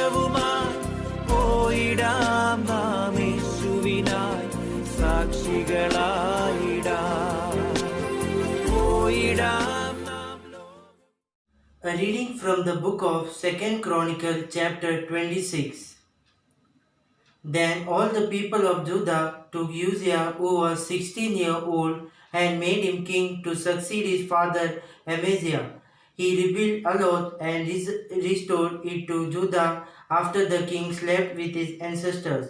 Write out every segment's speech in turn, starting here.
സന്തോഷവുമായി പോയിടാം നാം യേശുവിനായി സാക്ഷികളായിടാം. പോയിടാം നാം. A reading from the book of 2 Chronicles chapter 26. Then all the people of Judah took Uzziah, who was 16-year-old, and made him king to succeed his father Amaziah. He rebuilt Aloth and restored it to Judah after the king slept with his ancestors.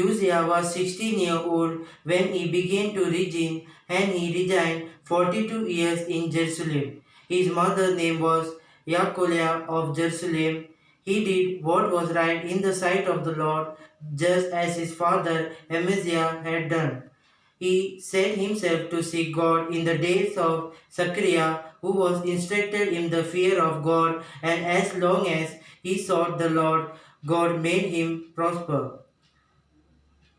Uzziah was 16-year-old when he began to reign, and he reigned 42 years in Jerusalem. His mother's name was Yacholiah of Jerusalem. He did what was right in the sight of the Lord, just as his father Amaziah had done. He set himself to seek God in the days of Zechariah, who was instructed in the fear of God, and as long as he sought the Lord, God made him prosper.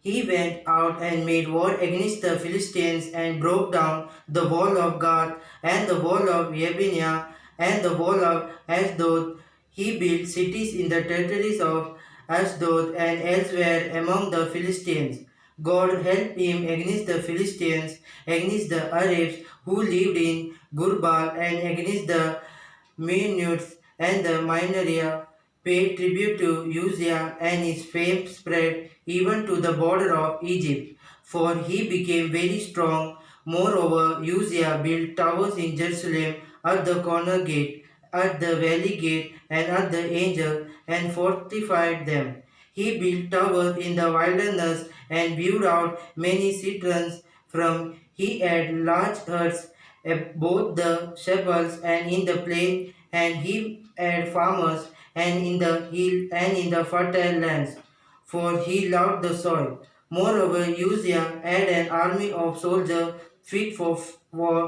He went out and made war against the Philistines and broke down the wall of Gath and the wall of Devina and the wall of Ashdod. He built cities in the territories of Ashdod and elsewhere among the Philistines. God helped him against the Philistines, against the Arabs who lived in Gurbal, and against the Meunites and the Minoria. Paid tribute to Uzziah, and his fame spread even to the border of Egypt, for he became very strong. Moreover, Uzziah built towers in Jerusalem at the corner gate, at the valley gate, and at the angel, and fortified them. He built towers in the wilderness and hewed out many cisterns from. He had large herds both the shepherds and in the plain, and he had farmers and in the hill and in the fertile lands, for he loved the soil. Moreover, Uzziah had an army of soldiers fit for war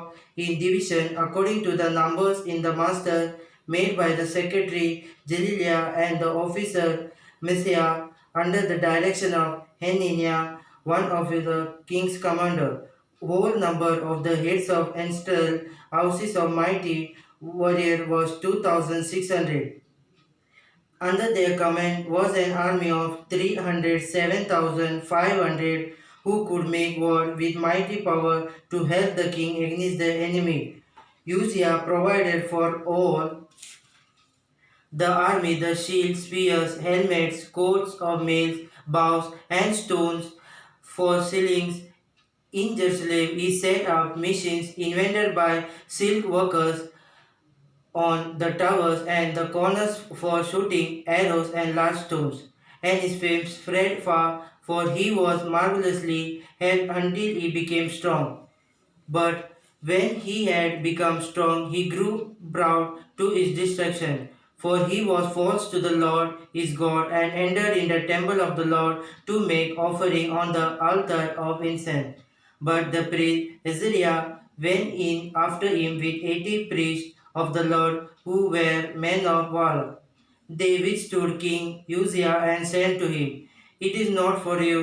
in division according to the numbers in the master made by the secretary Jeliah and the officer Messiah under the direction of Hananiah, one of the king's commander. Whole number of the heads of installed houses of mighty warrior was 2,600. Under their command was an army of 307,500 who could make war with mighty power to help the king against the enemy. Uzziah provided for all the army the shields, spears, helmets, coats of mail, bows, and stones for slings. In Jerusalem, he set up machines invented by silk workers on the towers and the corners for shooting arrows and large stones. And his fame spread far, for he was marvelously helped until he became strong. But when he had become strong, he grew proud to his destruction. For he was false to the Lord his God, and entered in the temple of the Lord to make offering on the altar of incense. But the priest Azariah went in after him with 80 priests of the Lord who were men of valor. They withstood King Uzziah and said to him, "It is not for you,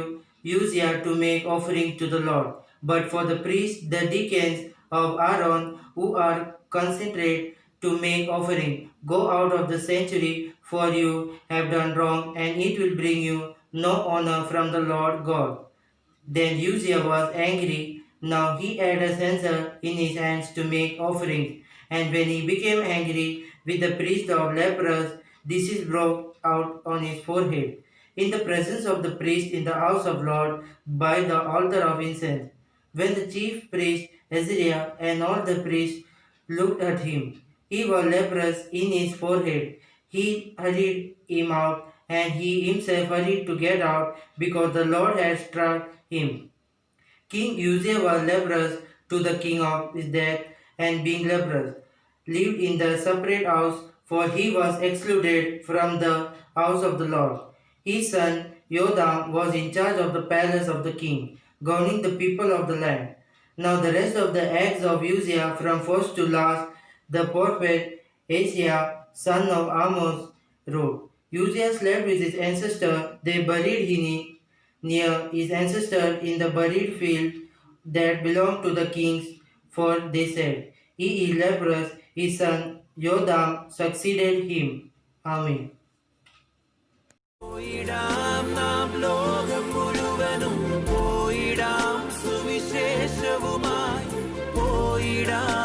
Uzziah, to make offering to the Lord, but for the priests, the deacons of Aaron, who are consecrated to make offering. Go out of the sanctuary, for you have done wrong, and it will bring you no honor from the Lord God." Then Uzziah was angry. Now he had a censer in his hands to make offerings. And when he became angry with the priest of lepers, disease broke out on his forehead, in the presence of the priest in the house of Lord, by the altar of incense. When the chief priest Azariah and all the priests looked at him, he was leprous in his forehead. He hurried him out, and he himself hurried to get out, because the Lord had struck him. King Uzziah was leprous to the king of his death, and being leprous, lived in the separate house, for he was excluded from the house of the Lord. His son Jotham was in charge of the palace of the king, governing the people of the land. Now the rest of the acts of Uzziah from first to last, the prophet Isaiah, son of Amos, wrote. Uzziah slept with his ancestor. They buried him near his ancestor in the buried field that belonged to the kings, for they said, "He is leprous." His son Jotham succeeded him. Amen. പോയിടാം നാം ലോകം മുഴുവനും പോയിടാം സുവിശേഷവുമായി പോയിടാം